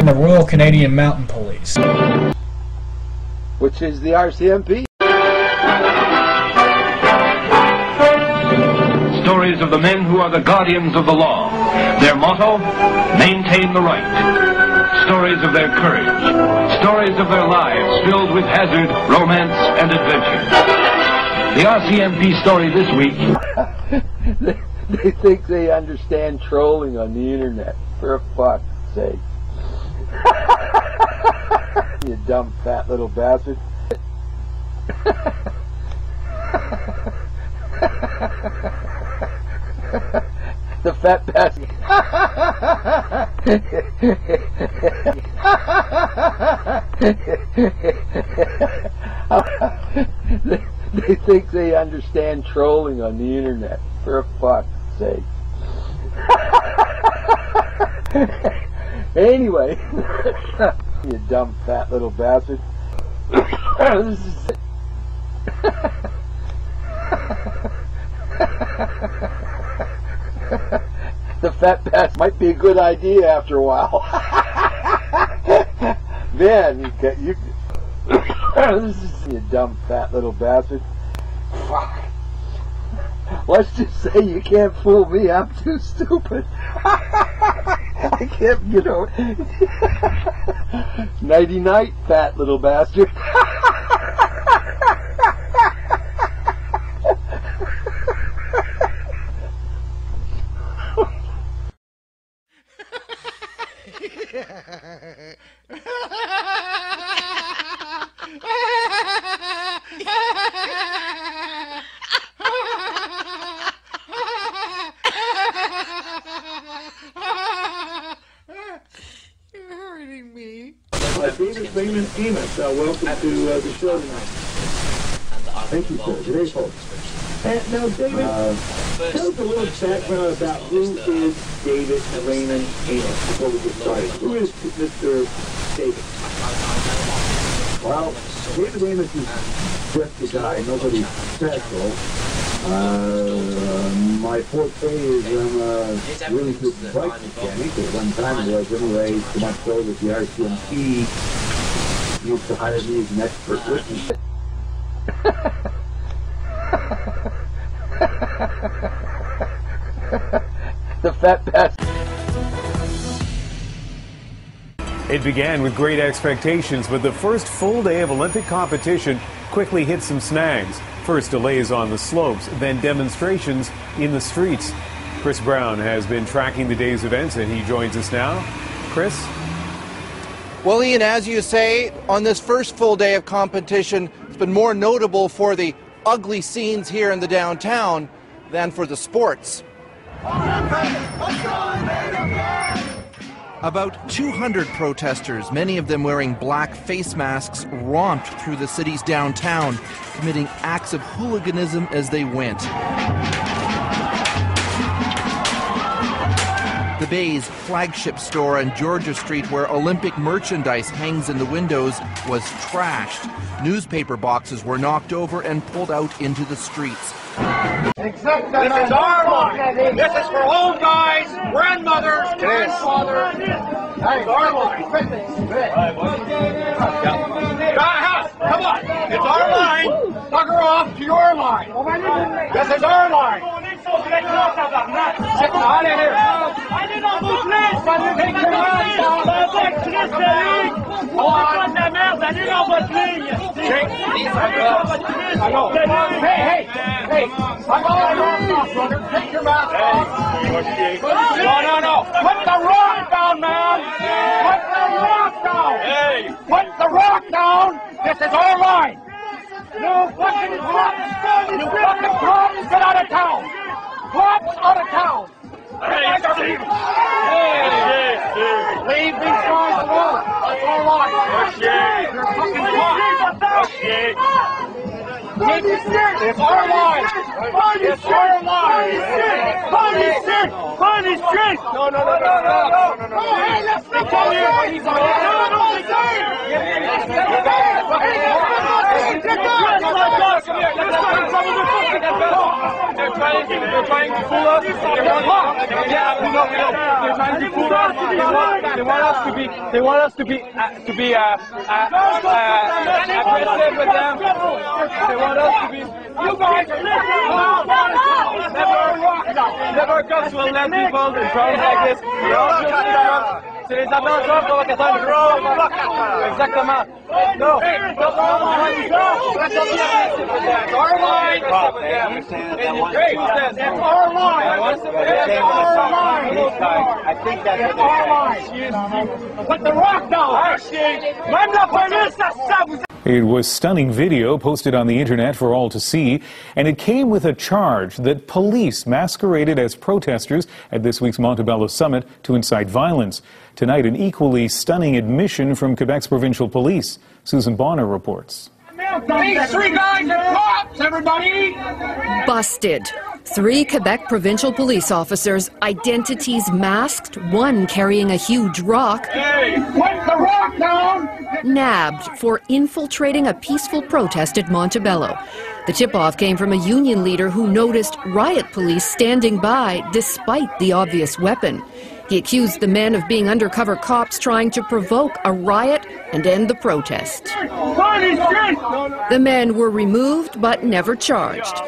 in the Royal Canadian Mountain Police, which is the RCMP. Stories of the men who are the guardians of the law. Their motto, maintain the right. Stories of their courage. Stories of their lives filled with hazard, romance, and adventure. The RCMP story this week. They think they understand trolling on the internet, for fuck's sake. You dumb fat little bastard. The fat bastard. They think they understand trolling on the internet, for fuck's sake. Anyway, you dumb fat little bastard. This is it. The fat bastard might be a good idea after a while. Man, you this is you dumb fat little bastard. Fuck. Let's just say you can't fool me. I'm too stupid. I can't, you know. Nighty night, fat little bastard. You're hurting me. Raymond Amos, welcome to the show tonight. Thank you, sir. Today's host. Now, David, tell us a little background about who is David Raymond Amos before we get started. Who is Mr. David? Well, David Amos is just a guy, nobody special. My forte is I'm a really good bike mechanic. At one time it was anyway, so much so that the RCMP used to hire me as an expert witness. The fat bastard. It began with great expectations, but the first full day of Olympic competition quickly hit some snags. First delays on the slopes, then demonstrations in the streets. Chris Brown has been tracking the day's events, and he joins us now. Chris? Well, Ian, as you say, on this first full day of competition, it's been more notable for the ugly scenes here in the downtown than for the sports. About 200 protesters, many of them wearing black face masks, romped through the city's downtown, committing acts of hooliganism as they went. The Bay's flagship store on Georgia Street, where Olympic merchandise hangs in the windows, was trashed. Newspaper boxes were knocked over and pulled out into the streets. This is our line. This is for old guys, grandmothers, grandfathers. Hey, our line. Come on. It's our line. Bugger off to your line. This is our line. Get out of here. Take your hands down. I know. Hey. I'm all yours, brother. Take your mask off. No. Put the rock down, man. Put the rock down. Hey. Put the rock down. This is our line. No fucking props. You fucking props. Get out of town. Props out of town. Hey. Leave these guys alone. That's our line. You're fucking props. It's our line! It's our line! Funny shit! No. Hey, let's not tell you what he's on. They're trying to fool us. Yeah, we know. They're trying to fool us. They want us to be aggressive with them. They want us to be. You guys never comes will let people in drones like this. C'est les amateurs provocateurs. Exactement. No. Our line. I think that's our line. Put the rock down. It was stunning video posted on the internet for all to see, and it came with a charge that police masqueraded as protesters at this week's Montebello summit to incite violence. Tonight, an equally stunning admission from Quebec's provincial police. Susan Bonner reports. These 3 guys are cops, everybody! Busted. 3 Quebec provincial police officers, identities masked, one carrying a huge rock, Hey, put the rock down! nabbed for infiltrating a peaceful protest at Montebello. The tip-off came from a union leader who noticed riot police standing by despite the obvious weapon. He accused the men of being undercover cops trying to provoke a riot and end the protest. The men were removed but never charged.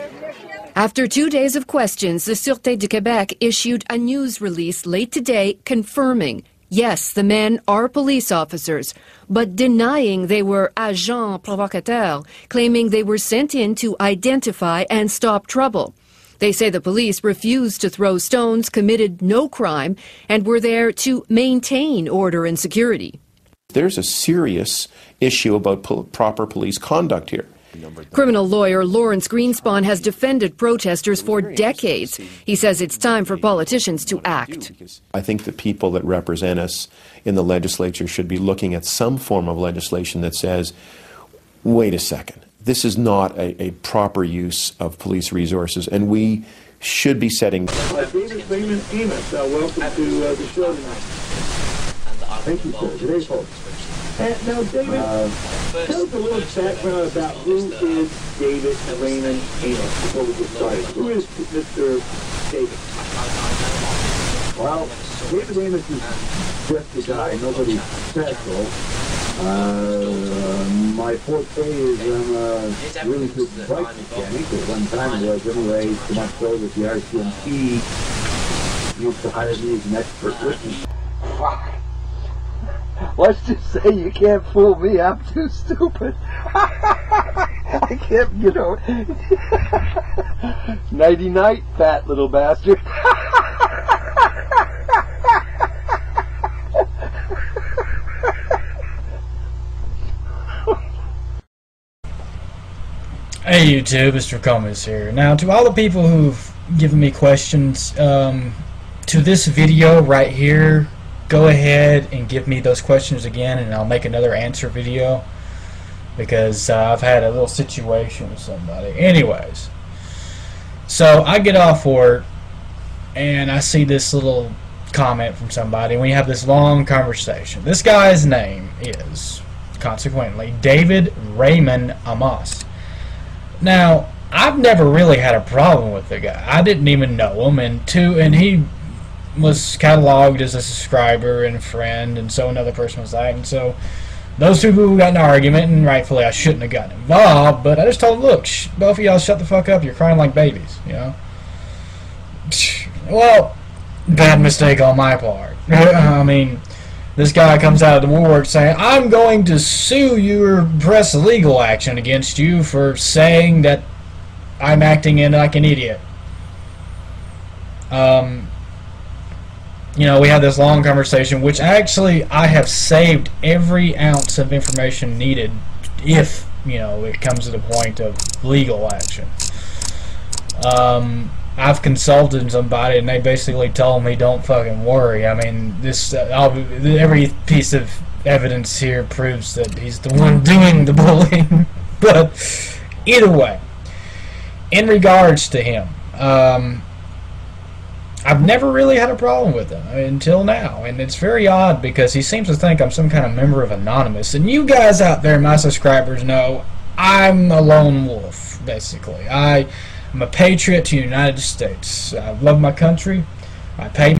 After 2 days of questions, the Sûreté du Québec issued a news release late today confirming, yes, the men are police officers, but denying they were agents provocateurs, claiming they were sent in to identify and stop trouble. They say the police refused to throw stones, committed no crime, and were there to maintain order and security. There's a serious issue about proper police conduct here. Criminal lawyer Lawrence Greenspan has defended protesters for decades. He says it's time for politicians to act. I think the people that represent us in the legislature should be looking at some form of legislation that says, wait a second, this is not a proper use of police resources, and we should be setting... David Raymond Amos, welcome to the show tonight. Thank you, sir. Today's host. Now, David, tell us a little background about who is David Raymond Amos before we get started. Who is Mr. David? Well, David Amos is just a guy, nobody special. My forte is I'm a really good bike mechanic. At one time it was anyway, so much so that the RCMP used to hire me as an expert witness. Fuck. Let's just say you can't fool me. I'm too stupid. I can't, you know. Nighty night, fat little bastard. Hey YouTube, Mr. Comas here. Now, to all the people who've given me questions, to this video right here, go ahead and give me those questions again, and I'll make another answer video, because I've had a little situation with somebody. Anyways, so I get off work, and I see this little comment from somebody, and we have this long conversation. This guy's name is, consequently, David Raymond Amos. Now, I've never really had a problem with the guy. I didn't even know him, and he was cataloged as a subscriber and a friend, and so another person was like, and so those two people got in an argument, and rightfully I shouldn't have gotten involved, but I just told them, look, both of y'all shut the fuck up, you're crying like babies, you know? Well, bad mistake on my part. I mean, this guy comes out of the woodwork saying, I'm going to sue you or press legal action against you for saying that I'm acting in like an idiot. You know, we had this long conversation, which actually I have saved every ounce of information needed if, you know, it comes to the point of legal action. I've consulted somebody, and they basically told me, don't fucking worry. I mean, every piece of evidence here proves that he's the one doing the bullying. But either way, in regards to him, I've never really had a problem with him until now, and it's very odd because he seems to think I'm some kind of member of Anonymous, and you guys out there, my subscribers, know I'm a lone wolf, basically. I'm a patriot to the United States. I love my country. I pay